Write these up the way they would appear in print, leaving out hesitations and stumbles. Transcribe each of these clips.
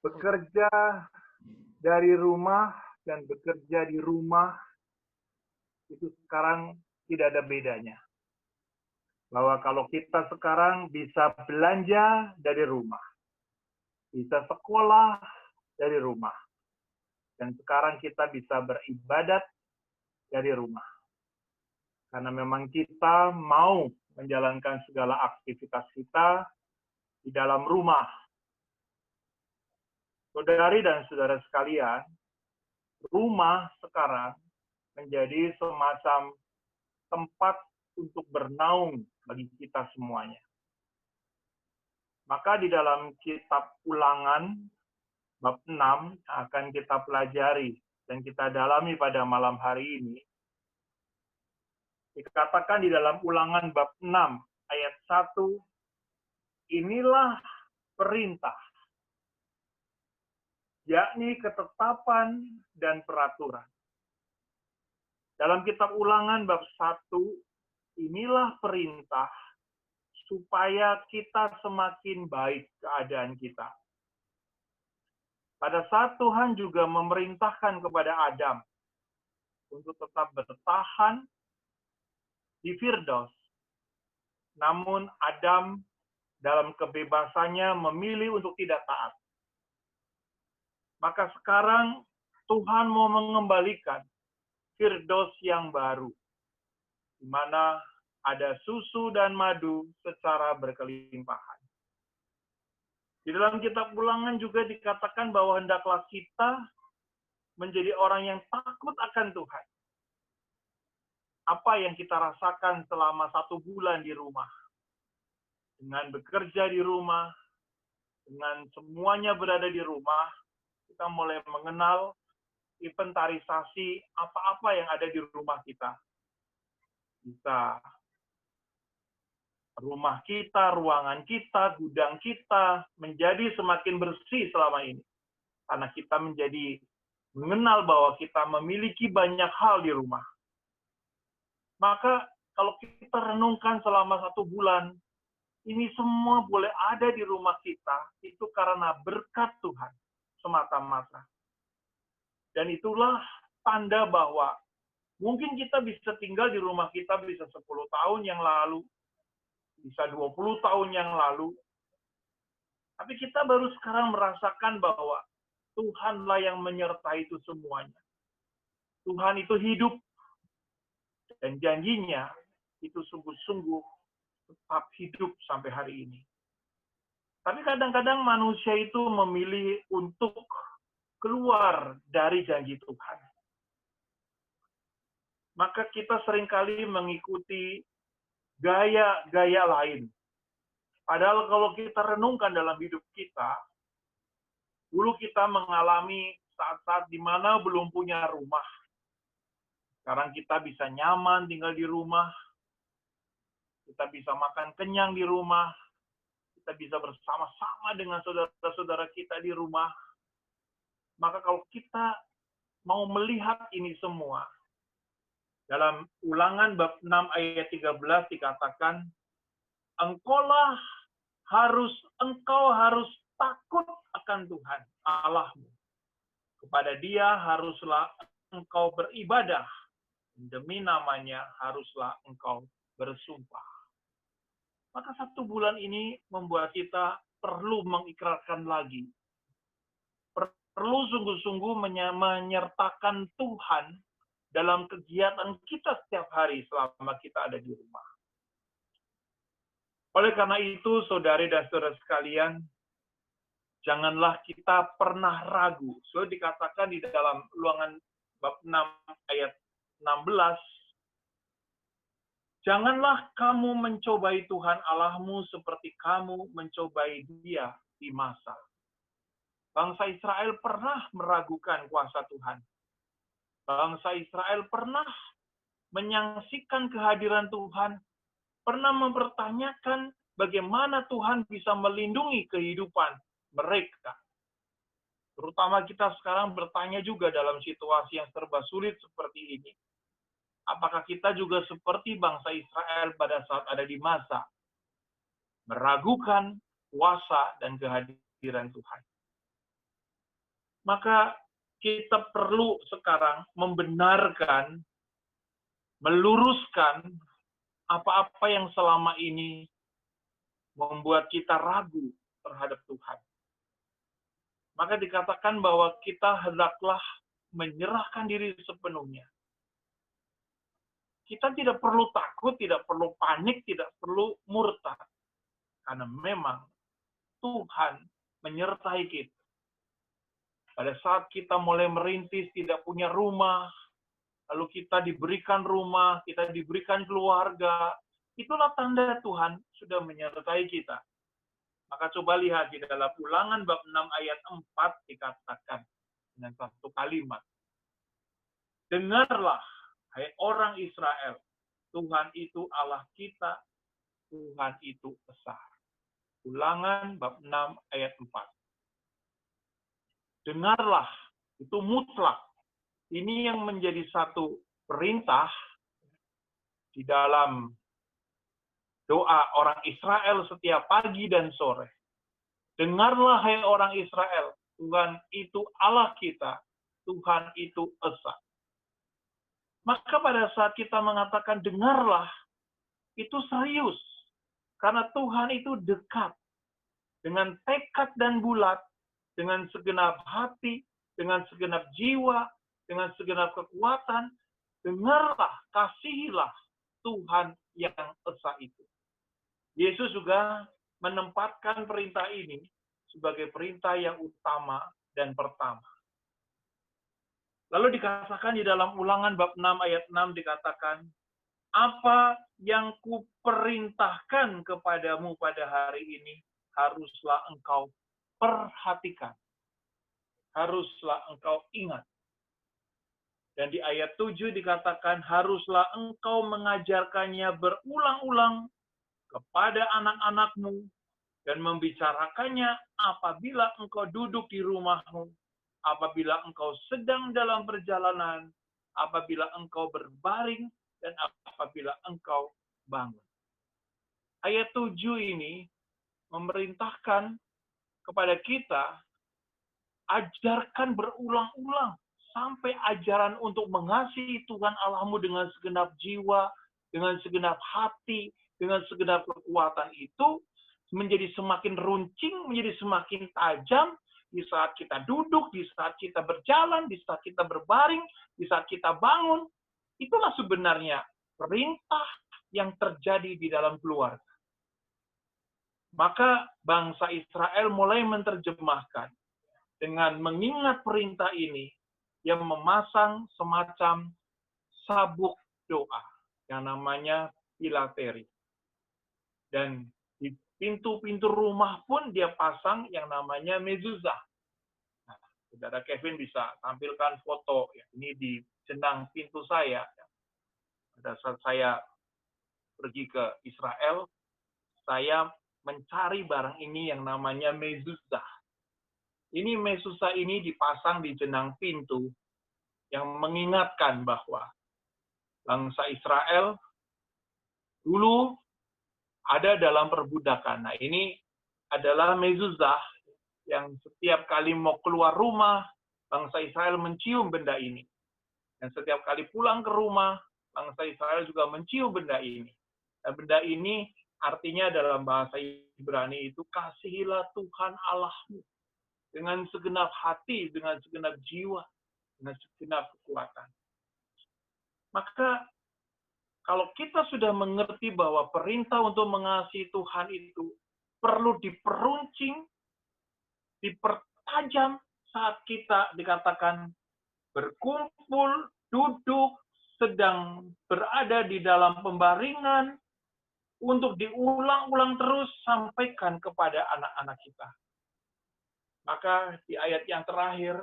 Bekerja dari rumah dan bekerja di rumah itu sekarang tidak ada bedanya. Bahwa kalau kita sekarang bisa belanja dari rumah, bisa sekolah dari rumah, dan sekarang kita bisa beribadat dari rumah. Karena memang kita mau menjalankan segala aktivitas kita di dalam rumah. Saudari dan saudara sekalian, rumah sekarang menjadi semacam tempat untuk bernaung bagi kita semuanya. Maka di dalam kitab Ulangan bab 6 akan kita pelajari dan kita dalami pada malam hari ini, dikatakan di dalam Ulangan bab 6 ayat 1, inilah perintah, yakni ketetapan dan peraturan. Dalam kitab Ulangan bab 1, inilah perintah supaya kita semakin baik keadaan kita. Pada saat Tuhan juga memerintahkan kepada Adam untuk tetap bertahan di Firdaus, namun Adam dalam kebebasannya memilih untuk tidak taat. Maka sekarang Tuhan mau mengembalikan Firdaus yang baru, di mana ada susu dan madu secara berkelimpahan. Di dalam kitab Ulangan juga dikatakan bahwa hendaklah kita menjadi orang yang takut akan Tuhan. Apa yang kita rasakan selama 1 bulan di rumah, dengan bekerja di rumah, dengan semuanya berada di rumah, kita mulai mengenal inventarisasi apa-apa yang ada di rumah kita. Bisa rumah kita, ruangan kita, gudang kita menjadi semakin bersih selama ini. Karena kita menjadi mengenal bahwa kita memiliki banyak hal di rumah. Maka kalau kita renungkan selama 1 bulan, ini semua boleh ada di rumah kita, itu karena berkat Tuhan semata-mata. Dan itulah tanda bahwa mungkin kita bisa tinggal di rumah kita bisa 10 tahun yang lalu, bisa 20 tahun yang lalu, tapi kita baru sekarang merasakan bahwa Tuhanlah yang menyertai itu semuanya. Tuhan itu hidup, dan janjinya itu sungguh-sungguh tetap hidup sampai hari ini. Tapi kadang-kadang manusia itu memilih untuk keluar dari janji Tuhan. Maka kita seringkali mengikuti gaya-gaya lain. Padahal kalau kita renungkan dalam hidup kita, dulu kita mengalami saat-saat di mana belum punya rumah. Sekarang kita bisa nyaman tinggal di rumah, kita bisa makan kenyang di rumah, kita bisa bersama-sama dengan saudara-saudara kita di rumah. Maka kalau kita mau melihat ini semua, dalam Ulangan bab 6 ayat 13 dikatakan, engkau harus takut akan Tuhan Allahmu. Kepada Dia haruslah engkau beribadah, demi namanya haruslah engkau bersumpah. Maka 1 bulan ini membuat kita perlu mengikrarkan lagi, perlu sungguh-sungguh menyertakan Tuhan dalam kegiatan kita setiap hari selama kita ada di rumah. Oleh karena itu, saudari dan saudara sekalian, janganlah kita pernah ragu. Selalu dikatakan di dalam Ulangan bab 6 ayat 16, janganlah kamu mencobai Tuhan Allahmu seperti kamu mencobai Dia di masa. Bangsa Israel pernah meragukan kuasa Tuhan. Bangsa Israel pernah menyaksikan kehadiran Tuhan, pernah mempertanyakan bagaimana Tuhan bisa melindungi kehidupan mereka. Terutama kita sekarang bertanya juga dalam situasi yang serba sulit seperti ini. Apakah kita juga seperti bangsa Israel pada saat ada di masa meragukan kuasa dan kehadiran Tuhan? Maka kita perlu sekarang membenarkan, meluruskan apa-apa yang selama ini membuat kita ragu terhadap Tuhan. Maka dikatakan bahwa kita hendaklah menyerahkan diri sepenuhnya. Kita tidak perlu takut, tidak perlu panik, tidak perlu murtad. Karena memang Tuhan menyertai kita. Pada saat kita mulai merintis, tidak punya rumah, lalu kita diberikan rumah, kita diberikan keluarga, itulah tanda Tuhan sudah menyertai kita. Maka coba lihat di dalam Ulangan bab 6 ayat 4 dikatakan dengan satu kalimat. Dengarlah, hai orang Israel, Tuhan itu Allah kita, Tuhan itu besar. Ulangan bab 6 ayat 4. Dengarlah, itu mutlak. Ini yang menjadi satu perintah di dalam doa orang Israel setiap pagi dan sore. Dengarlah hai orang Israel, Tuhan itu Allah kita, Tuhan itu esa. Maka pada saat kita mengatakan dengarlah, itu serius. Karena Tuhan itu dekat. Dengan tekad dan bulat, dengan segenap hati, dengan segenap jiwa, dengan segenap kekuatan, dengarlah, kasihilah Tuhan yang esa itu. Yesus juga menempatkan perintah ini sebagai perintah yang utama dan pertama. Lalu dikatakan di dalam Ulangan bab 6 ayat 6 dikatakan, apa yang kuperintahkan kepadamu pada hari ini, haruslah engkau perhatikan. Haruslah engkau ingat. Dan di ayat 7 dikatakan, haruslah engkau mengajarkannya berulang-ulang kepada anak-anakmu, dan membicarakannya apabila engkau duduk di rumahmu, apabila engkau sedang dalam perjalanan, apabila engkau berbaring, dan apabila engkau bangun. Ayat 7 ini memerintahkan kepada kita, ajarkan berulang-ulang, sampai ajaran untuk mengasihi Tuhan Allahmu dengan segenap jiwa, dengan segenap hati, dengan segenap kekuatan itu, menjadi semakin runcing, menjadi semakin tajam, di saat kita duduk, di saat kita berjalan, di saat kita berbaring, di saat kita bangun. Itulah sebenarnya perintah yang terjadi di dalam keluarga. Maka bangsa Israel mulai menerjemahkan dengan mengingat perintah ini, yang memasang semacam sabuk doa yang namanya pilateri. Dan di pintu-pintu rumah pun dia pasang yang namanya mezuzah. Nah, saudara Kevin bisa tampilkan foto ya. Ini di jenang pintu saya. Pada saat saya pergi ke Israel, saya mencari barang ini yang namanya mezuzah. Ini mezuzah ini dipasang di jenang pintu yang mengingatkan bahwa bangsa Israel dulu ada dalam perbudakan. Nah, ini adalah mezuzah yang setiap kali mau keluar rumah, bangsa Israel mencium benda ini. Dan setiap kali pulang ke rumah, bangsa Israel juga mencium benda ini. Dan benda ini artinya dalam bahasa Ibrani itu, kasihilah Tuhan Allahmu dengan segenap hati, dengan segenap jiwa, dengan segenap kekuatan. Maka kalau kita sudah mengerti bahwa perintah untuk mengasihi Tuhan itu perlu diperuncing, dipertajam saat kita dikatakan berkumpul, duduk, sedang berada di dalam pembaringan, untuk diulang-ulang terus sampaikan kepada anak-anak kita. Maka di ayat yang terakhir,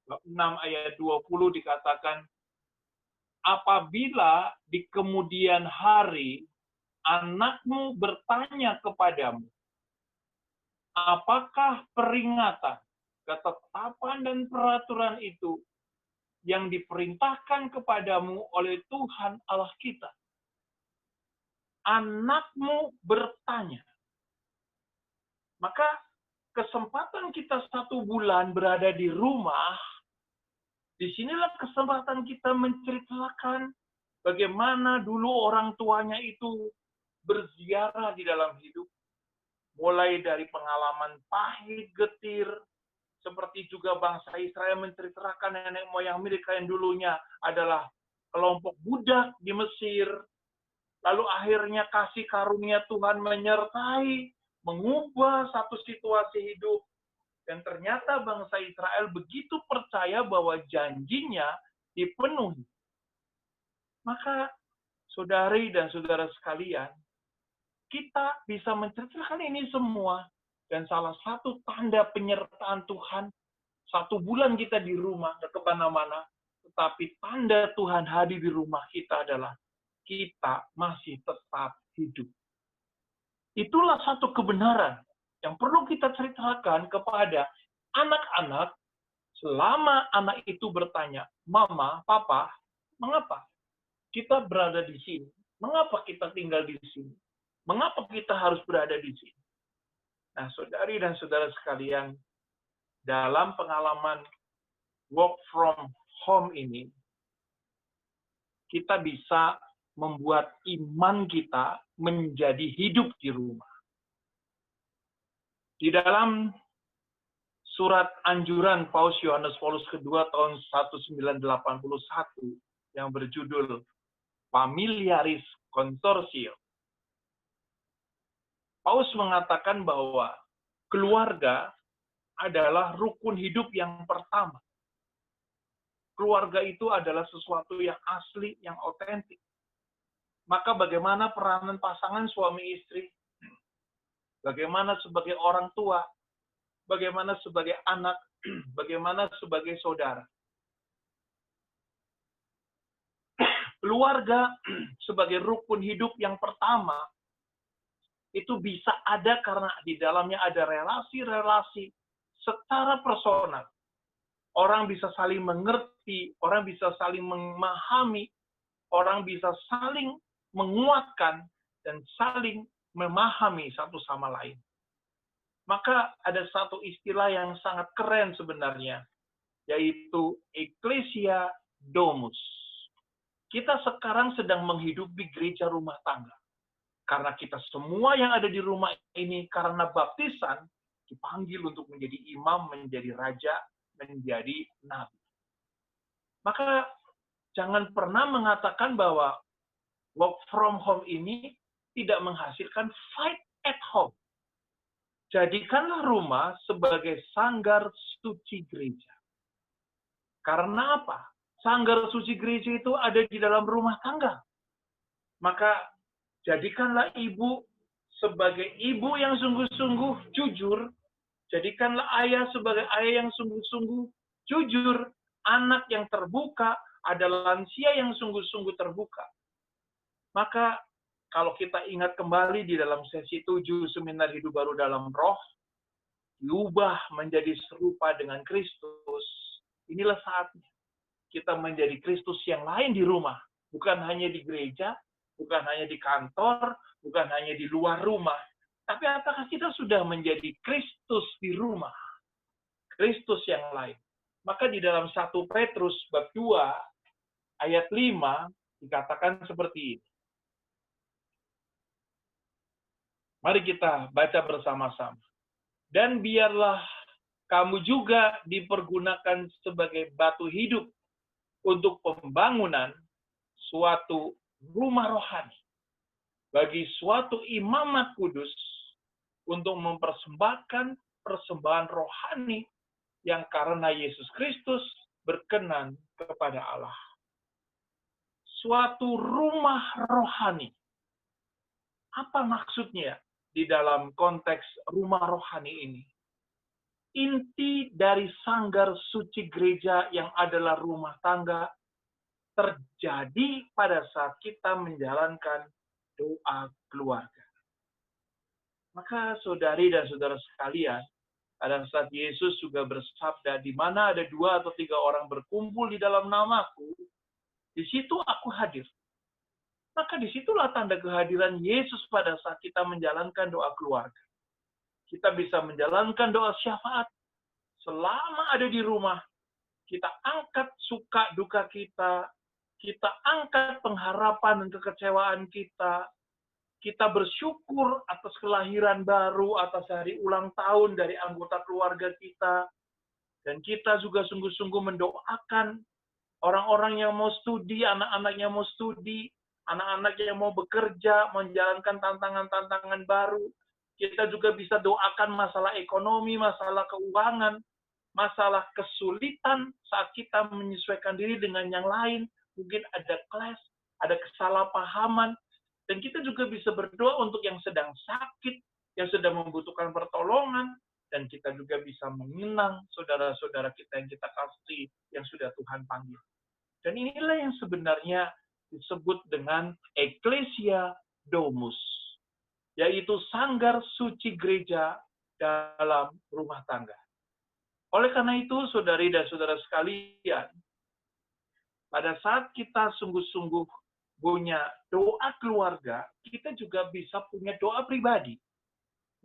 6 ayat 20 dikatakan, apabila di kemudian hari anakmu bertanya kepadamu, apakah peringatan, ketetapan, dan peraturan itu yang diperintahkan kepadamu oleh Tuhan Allah kita? Anakmu bertanya. Maka kesempatan kita 1 bulan berada di rumah, disinilah kesempatan kita menceritakan bagaimana dulu orang tuanya itu berziarah di dalam hidup. Mulai dari pengalaman pahit, getir, seperti juga bangsa Israel menceritakan nenek moyang mereka yang dulunya adalah kelompok budak di Mesir. Lalu akhirnya kasih karunia Tuhan menyertai, mengubah satu situasi hidup. Dan ternyata bangsa Israel begitu percaya bahwa janjinya dipenuhi. Maka saudari dan saudara sekalian, kita bisa menceritakan ini semua. Dan salah satu tanda penyertaan Tuhan, 1 bulan kita di rumah, nggak kemana-mana, tetapi tanda Tuhan hadir di rumah kita adalah kita masih tetap hidup. Itulah satu kebenaran yang perlu kita ceritakan kepada anak-anak selama anak itu bertanya, Mama, Papa, mengapa kita berada di sini? Mengapa kita tinggal di sini? Mengapa kita harus berada di sini? Nah, saudari dan saudara sekalian, dalam pengalaman work from home ini, kita bisa membuat iman kita menjadi hidup di rumah. Di dalam surat anjuran Paus Yohanes Paulus kedua tahun 1981 yang berjudul Familiaris Consortio, Paus mengatakan bahwa keluarga adalah rukun hidup yang pertama. Keluarga itu adalah sesuatu yang asli, yang otentik. Maka bagaimana peranan pasangan suami istri? Bagaimana sebagai orang tua? Bagaimana sebagai anak? Bagaimana sebagai saudara? Keluarga sebagai rukun hidup yang pertama itu bisa ada karena di dalamnya ada relasi-relasi secara personal. Orang bisa saling mengerti, orang bisa saling memahami, orang bisa saling menguatkan dan saling memahami satu sama lain. Maka ada satu istilah yang sangat keren sebenarnya, yaitu Ecclesia Domus. Kita sekarang sedang menghidupi gereja rumah tangga. Karena kita semua yang ada di rumah ini karena baptisan dipanggil untuk menjadi imam, menjadi raja, menjadi nabi. Maka jangan pernah mengatakan bahwa work from home ini tidak menghasilkan fight at home. Jadikanlah rumah sebagai sanggar suci gereja. Karena apa? Sanggar suci gereja itu ada di dalam rumah tangga. Maka jadikanlah ibu sebagai ibu yang sungguh-sungguh jujur. Jadikanlah ayah sebagai ayah yang sungguh-sungguh jujur. Anak yang terbuka adalah lansia yang sungguh-sungguh terbuka. Maka kalau kita ingat kembali di dalam sesi 7 Seminar Hidup Baru dalam Roh, diubah menjadi serupa dengan Kristus. Inilah saatnya kita menjadi Kristus yang lain di rumah. Bukan hanya di gereja, bukan hanya di kantor, bukan hanya di luar rumah. Tapi apakah kita sudah menjadi Kristus di rumah? Kristus yang lain. Maka di dalam 1 Petrus bab 2 ayat 5 dikatakan seperti ini. Mari kita baca bersama-sama. Dan biarlah kamu juga dipergunakan sebagai batu hidup untuk pembangunan suatu rumah rohani bagi suatu imamat kudus untuk mempersembahkan persembahan rohani yang karena Yesus Kristus berkenan kepada Allah. Suatu rumah rohani. Apa maksudnya di dalam konteks rumah rohani ini? Inti dari sanggar suci gereja yang adalah rumah tangga terjadi pada saat kita menjalankan doa keluarga. Maka saudari dan saudara sekalian, pada saat Yesus juga bersabda, di mana ada 2 atau 3 orang berkumpul di dalam namaku, di situ aku hadir. Maka disitulah tanda kehadiran Yesus pada saat kita menjalankan doa keluarga. kita bisa menjalankan doa syafaat selama ada di rumah. Kita angkat suka duka kita angkat pengharapan dan kekecewaan kita bersyukur atas kelahiran baru, atas hari ulang tahun dari anggota keluarga kita, dan kita juga sungguh-sungguh mendoakan orang-orang yang mau studi, anak-anak yang mau studi, anak-anak yang mau bekerja, menjalankan tantangan-tantangan baru. Kita juga bisa doakan masalah ekonomi, masalah keuangan, masalah kesulitan saat kita menyesuaikan diri dengan yang lain. Mungkin ada clash, ada kesalahpahaman. Dan kita juga bisa berdoa untuk yang sedang sakit, yang sedang membutuhkan pertolongan, dan kita juga bisa mengenang saudara-saudara kita yang kita kasih, yang sudah Tuhan panggil. Dan inilah yang sebenarnya disebut dengan Ecclesia Domus, yaitu sanggar suci gereja dalam rumah tangga. Oleh karena itu, saudari dan saudara sekalian, pada saat kita sungguh-sungguh punya doa keluarga, kita juga bisa punya doa pribadi.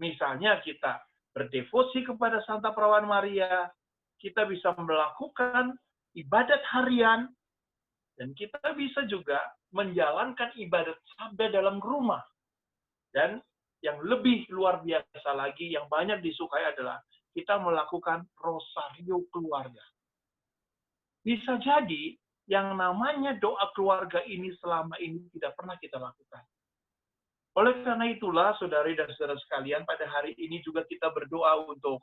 Misalnya kita berdevosi kepada Santa Perawan Maria, kita bisa melakukan ibadat harian, dan kita bisa juga menjalankan ibadat sabda dalam rumah. Dan yang lebih luar biasa lagi, yang banyak disukai adalah kita melakukan rosario keluarga. Bisa jadi yang namanya doa keluarga ini selama ini tidak pernah kita lakukan. Oleh karena itulah, saudari dan saudara sekalian, pada hari ini juga kita berdoa untuk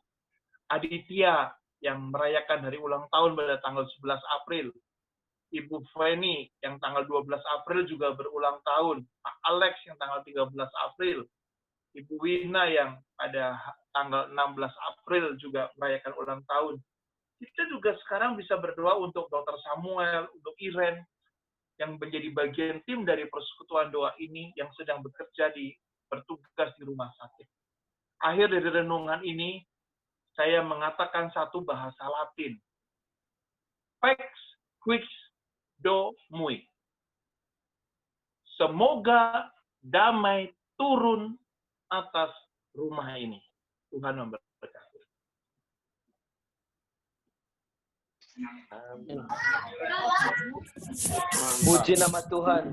Aditya yang merayakan hari ulang tahun pada tanggal 11 April. Ibu Feni yang tanggal 12 April juga berulang tahun. Pak Alex yang tanggal 13 April. Ibu Wina yang pada tanggal 16 April juga merayakan ulang tahun. Kita juga sekarang bisa berdoa untuk Dr. Samuel, untuk Iren, yang menjadi bagian tim dari persekutuan doa ini, yang sedang bertugas di rumah sakit. Akhir dari renungan ini, saya mengatakan satu bahasa Latin. Pax quis domui. Semoga damai turun atas rumah ini. Tuhan memberkati. Amin. Puji nama Tuhan.